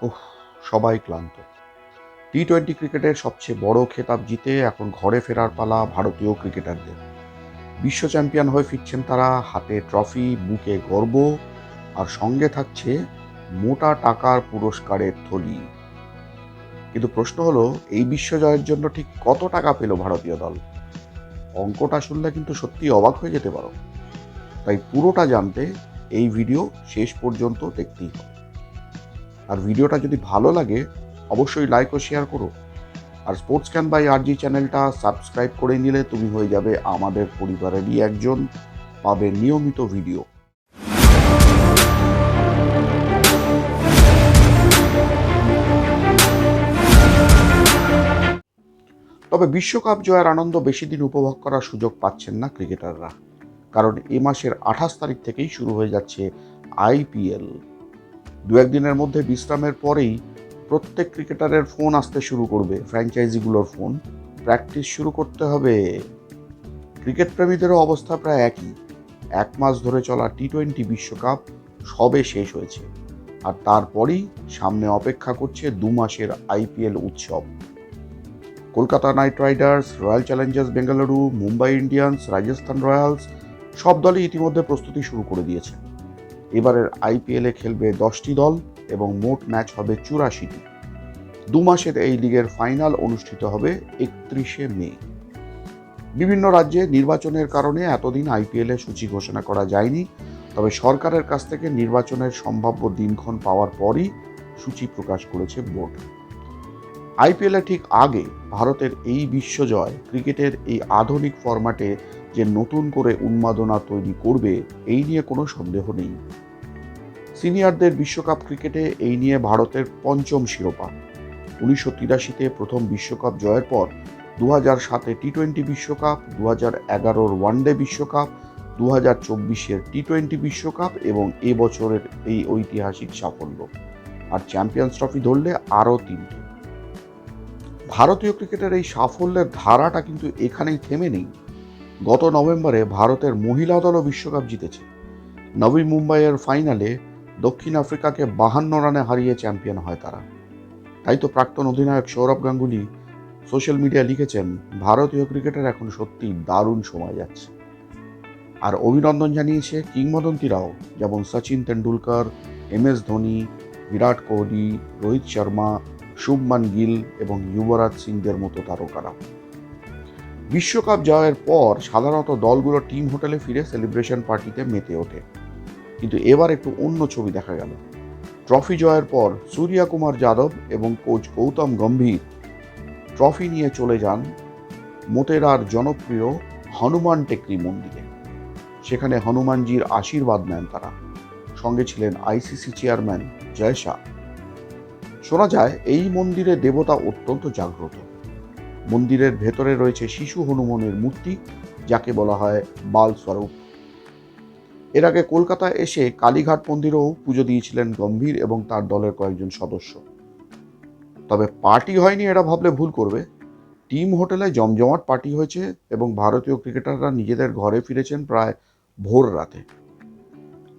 ওহ, সবাই ক্লান্ত। টি-20 ক্রিকেটের সবচেয়ে বড় খেতাব জিতে এখন ঘরে ফেরার পালা ভারতীয় ক্রিকেটারদের। বিশ্ব চ্যাম্পিয়ন হয়ে ফিরছেন তারা, হাতে ট্রফি, বুকে গর্ব, আর সঙ্গে থাকছে মোটা টাকার পুরস্কারের থলি। কিন্তু প্রশ্ন হলো, এই বিশ্ব জয়ের জন্য ঠিক কত টাকা পেল ভারতীয় দল? অঙ্কটা শুনলে কিন্তু সত্যি অবাক হয়ে যেতে পারো। তাই পুরোটা জানতে এই ভিডিও শেষ পর্যন্ত দেখতেই হবে। আর ভিডিওটা যদি ভালো লাগে অবশ্যই লাইক ও শেয়ার করো। আর স্পোর্টস ক্যান বাই আরজি চ্যানেলটা সাবস্ক্রাইব করে নিলে তুমি হয়ে যাবে আমাদের পরিবারেরই একজন, পাবে নিয়মিত ভিডিও। তবে বিশ্বকাপ জয়ের আনন্দ বেশি দিন উপভোগ করার সুযোগ পাচ্ছেন না ক্রিকেটাররা, কারণ এ মাসের 28 তারিখ থেকেই শুরু হয়ে যাচ্ছে আইপিএল। দু একদিনের মধ্যে বিশ্রামের পরেই প্রত্যেক ক্রিকেটারের ফোন আসতে শুরু করবে, ফ্র্যাঞ্চাইজিগুলোর ফোন, প্র্যাকটিস শুরু করতে হবে। ক্রিকেট প্রেমীদেরও অবস্থা প্রায় একই। 1 মাস ধরে চলা টি-20 বিশ্বকাপ সবে শেষ হয়েছে, আর তারপরই সামনে অপেক্ষা করছে 2 মাসের আইপিএল উৎসব। Kolkata night Riders, royal Challengers Bengaluru, Mumbai Indians, Rajasthan Royals সব দলই ইতিমধ্যে প্রস্তুতি শুরু করে দিয়েছে। এবারের আইপিএলে খেলবে 10টি দল এবং মোট ম্যাচ হবে 84টি। 2 মাসের এই লিগের ফাইনাল অনুষ্ঠিত হবে 31শে মে। বিভিন্ন রাজ্যে নির্বাচনের কারণে এতদিন আইপিএলে সূচি ঘোষণা করা যায়নি, তবে সরকারের কাছ থেকে নির্বাচনের সম্ভাব্য দিনক্ষণ পাওয়ার পরই সূচি প্রকাশ করেছে বোর্ড। আইপিএলের ঠিক আগে ভারতের এই বিশ্বজয় ক্রিকেটের এই আধুনিক ফরম্যাটে যে নতুন করে উন্মাদনা তৈরি করবে, এই নিয়ে কোনো সন্দেহ নেই। সিনিয়রদের বিশ্বকাপ ক্রিকেটে এই নিয়ে ভারতের পঞ্চম শিরোপা। 1983-তে প্রথম বিশ্বকাপ জয়ের পর 2007-এ টি-20 বিশ্বকাপ, 2011-র ওয়ানডে বিশ্বকাপ, 2024-এর টি-20 বিশ্বকাপ এবং এবছরের এই ঐতিহাসিক সাফল্য। আর চ্যাম্পিয়ন্স ট্রফি ধরলে আরও 3টে। ভারতীয় ক্রিকেটের এই সাফল্যের ধারাটা কিন্তু এখানেই থেমে নেই। গত নভেম্বরে ভারতের মহিলা দলও বিশ্বকাপ জিতেছে। নবী মুম্বাইয়ের ফাইনালে দক্ষিণ আফ্রিকাকে 52 রানে হারিয়ে চ্যাম্পিয়ন হয় তারা। তাই তো প্রাক্তন অধিনায়ক সৌরভ গাঙ্গুলি সোশ্যাল মিডিয়ায় লিখেছেন, ভারতীয় ক্রিকেটের এখন সত্যি দারুণ সময় যাচ্ছে। আর অভিনন্দন জানিয়েছে কিংবদন্তিরাও, যেমন সচিন তেন্ডুলকর, MS ধোনি, বিরাট কোহলি, রোহিত শর্মা, শুভমান গিল এবং যুবরাজ সিংদের মতো তারকারা। বিশ্বকাপ জয়ের পর সাধারণত দলগুলো টিম হোটেলে ফিরে সেলিব্রেশন পার্টিতে মেতে ওঠে, কিন্তু এবার একটু অন্য ছবি দেখা গেল। ট্রফি জয়ের পর সূর্যা কুমার যাদব এবং কোচ গৌতম গম্ভীর ট্রফি নিয়ে চলে যান মোতেরার জনপ্রিয় হনুমান টেকরি মন্দিরে। সেখানে হনুমানজির আশীর্বাদ নেন তারা। সঙ্গে ছিলেন আইসিসি চেয়ারম্যান জয় শাহ। শোনা যায় এই মন্দিরে দেবতা অত্যন্ত জাগ্রত। মন্দিরের ভেতরে রয়েছে শিশু হনুমানের মূর্তি, যাকে বলা হয় বাল স্বরূপ। এর আগে কলকাতায় এসে কালীঘাট মন্দিরেও পুজো দিয়েছিলেন গম্ভীর এবং তার দলের কয়েকজন সদস্য। তবে পার্টি হয়নি এটা ভাবলে ভুল করবে। টিম হোটেলে জমজমাট পার্টি হয়েছে এবং ভারতীয় ক্রিকেটাররা নিজেদের ঘরে ফিরেছেন প্রায় ভোর রাতে।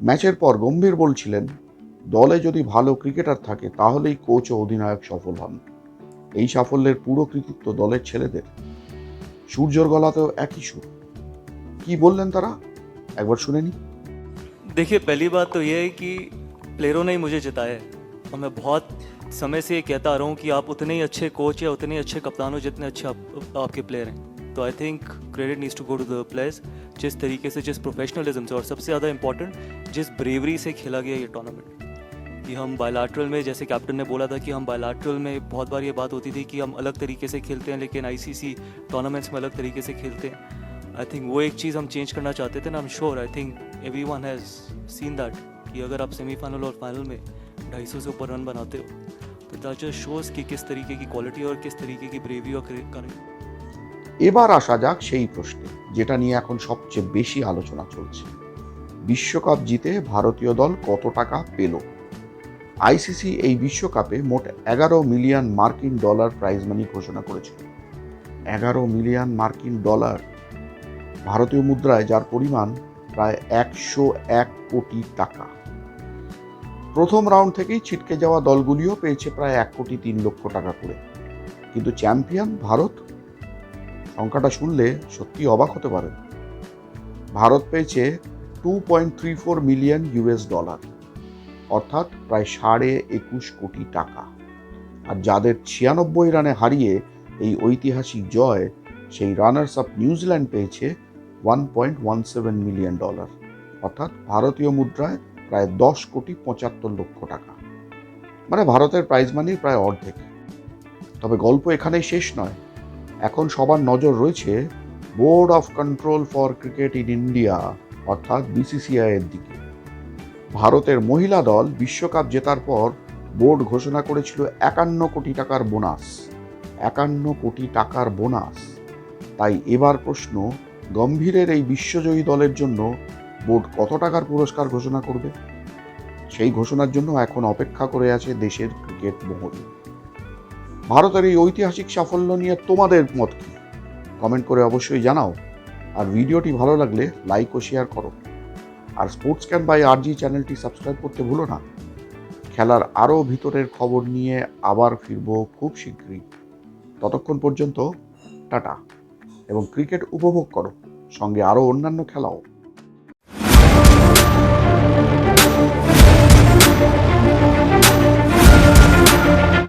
ম্যাচের পর গম্ভীর বলছিলেন, দলে যদি ভালো ক্রিকেটার থাকে তাহলেই কোচ ও অধিনায়ক সফল হন। এই সাফল্যের পুরো কৃতিত্ব দলের ছেলেদের। সূর্যর গলাতেও একই সুর। কি বললেন তারা, একবার শুনে নি। देखिए, पहली बात तो ये है कि प्लेयरों ने ही मुझे जिताया है और मैं बहुत समय से ये कहता आ रहा हूँ कि आप उतने ही अच्छे कोच या उतने ही अच्छे कप्तान हो जितने अच्छे आपके प्लेयर हैं। तो I think credit needs to go to the players, जिस तरीके से, जिस प्रोफेशनलिज्म से और सबसे ज़्यादा इंपॉर्टेंट जिस ब्रेवरी से खेला गया ये टूर्नामेंट। कि हम बायलैटरल में, जैसे कैप्टन ने बोला था कि हम बायलैटरल में बहुत बार ये बात होती थी कि हम अलग तरीके से खेलते हैं, लेकिन आईसीसी टूर्नामेंट्स में अलग तरीके से खेलते हैं। आई थिंक वो एक चीज़ हम चेंज करना चाहते थे ना। I am sure, I think everyone has seen that कि अगर आप सेमीफाइनल और फाइनल में 250 से ऊपर रन बनाते हो तो दैट जस्ट शोज कि किस तरीके की क्वालिटी और किस तरीके की ब्रेवरी और करेक्ट। এবার আসা যাক সেই প্রশ্নে, যেটা নিয়ে এখন সবচেয়ে বেশি আলোচনা চলছে। বিশ্বকাপ জিতে ভারতীয় দল কত টাকা পেল? আইসিসি এই বিশ্বকাপে মোট 11 মিলিয়ন মার্কিন ডলার প্রাইজ মানি ঘোষণা করেছিল। 11 মিলিয়ন মার্কিন ডলার, ভারতীয় মুদ্রায় যার পরিমাণ প্রায় 101 কোটি টাকা। প্রথম রাউন্ড থেকেই ছিটকে যাওয়া দলগুলিও পেয়েছে প্রায় 1,03,00,000 টাকা করে। কিন্তু চ্যাম্পিয়ন ভারত, সংখ্যাটা শুনলে সত্যি অবাক হতে পারেন। ভারত পেয়েছে $2.34 মিলিয়ন, অর্থাৎ প্রায় 21.5 কোটি টাকা। আর যাদের 96 রানে হারিয়ে এই ঐতিহাসিক জয়, সেই রানার্স আপ নিউজিল্যান্ড পেয়েছে $1.17 মিলিয়ন, অর্থাৎ ভারতীয় মুদ্রায় প্রায় 10,75,00,000 টাকা। মানে ভারতের প্রাইজ মানির প্রায় অর্ধেক। তবে গল্প এখানেই শেষ নয়। এখন সবার নজর রয়েছে board of control for cricket in India, অর্থাৎ বিসিসিআই এর দিকে। ভারতের মহিলা দল বিশ্বকাপ জেতার পর বোর্ড ঘোষণা করেছিল 51 কোটি টাকার বোনাস। 51 কোটি টাকার বোনাস। তাই এবার প্রশ্ন, গম্ভীরের এই বিশ্বজয়ী দলের জন্য বোর্ড কত টাকার পুরস্কার ঘোষণা করবে? সেই ঘোষণার জন্য এখন অপেক্ষা করে আছে দেশের ক্রিকেট মহল। ভারতের এই ঐতিহাসিক সাফল্য নিয়ে তোমাদের মত কি? কমেন্ট করে অবশ্যই জানাও। আর ভিডিওটি ভালো লাগলে লাইক ও শেয়ার করো। আর স্পোর্টস ক্যান বাই আরজি চ্যানেলটি সাবস্ক্রাইব করতে ভুলো না। খেলার আরও ভিতরের খবর নিয়ে আবার ফিরবো খুব শীঘ্রই। ততক্ষণ পর্যন্ত টাটা, এবং ক্রিকেট উপভোগ করো, সঙ্গে আরও অন্যান্য খেলাও।